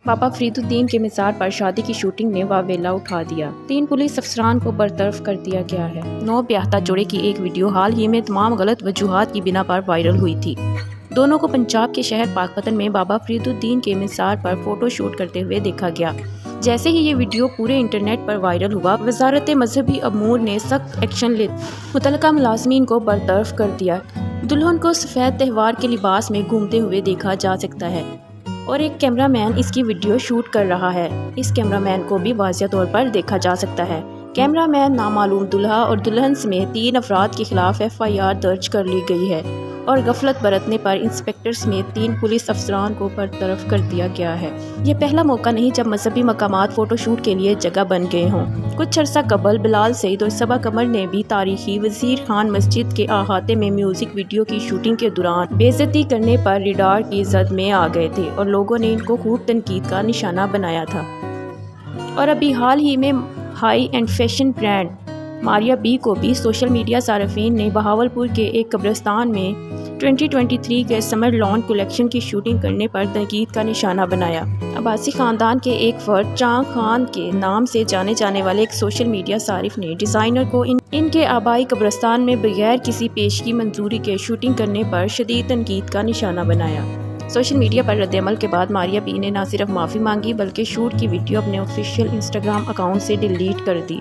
بابا فرید الدین کے مزار پر شادی کی شوٹنگ نے واویلا اٹھا دیا۔ 3 پولیس افسران کو برطرف کر دیا گیا ہے۔ نو بیاہتا جوڑے کی ایک ویڈیو حال ہی میں تمام غلط وجوہات کی بنا پر وائرل ہوئی تھی۔ دونوں کو پنجاب کے شہر پاکپتن میں بابا فرید الدین کے مزار پر فوٹو شوٹ کرتے ہوئے دیکھا گیا۔ جیسے ہی یہ ویڈیو پورے انٹرنیٹ پر وائرل ہوا، وزارت مذہبی امور نے سخت ایکشن لے متعلقہ ملازمین کو برطرف کر دیا۔ دلہن کو سفید تہوار کے لباس میں گھومتے ہوئے دیکھا جا سکتا ہے اور ایک کیمرہ مین اس کی ویڈیو شوٹ کر رہا ہے۔ اس کیمرہ مین کو بھی واضح طور پر دیکھا جا سکتا ہے۔ کیمرہ مین نامعلوم دلہا اور دلہن سمیت 3 افراد کے خلاف FIR درج کر لی گئی ہے اور غفلت برتنے پر انسپکٹر سمیت 3 پولیس افسران کو برطرف کر دیا گیا ہے۔ یہ پہلا موقع نہیں جب مذہبی مقامات فوٹو شوٹ کے لیے جگہ بن گئے ہوں۔ کچھ عرصہ قبل بلال سعید اور صبا قمر نے بھی تاریخی وزیر خان مسجد کے احاطے میں میوزک ویڈیو کی شوٹنگ کے دوران بے عزتی کرنے پر ریڈار کی زد میں آ گئے تھے اور لوگوں نے ان کو خوب تنقید کا نشانہ بنایا تھا۔ اور ابھی حال ہی میں high end fashion brand Maria B کو بھی سوشل میڈیا صارفین نے بہاولپور کے ایک قبرستان میں 2023 کے سمر لان کلیکشن کی شوٹنگ کرنے پر تنقید کا نشانہ بنایا۔ عباسی خاندان کے ایک فرد چاند خان کے نام سے جانے جانے والے ایک سوشل میڈیا صارف نے ڈیزائنر کو ان کے آبائی قبرستان میں بغیر کسی پیشگی منظوری کے شوٹنگ کرنے پر شدید تنقید کا نشانہ بنایا۔ سوشل میڈیا پر رد عمل کے بعد ماریا بی نے نہ صرف معافی مانگی بلکہ شوٹ کی ویڈیو اپنے آفیشیل انسٹاگرام اکاؤنٹ سے ڈیلیٹ کر دی۔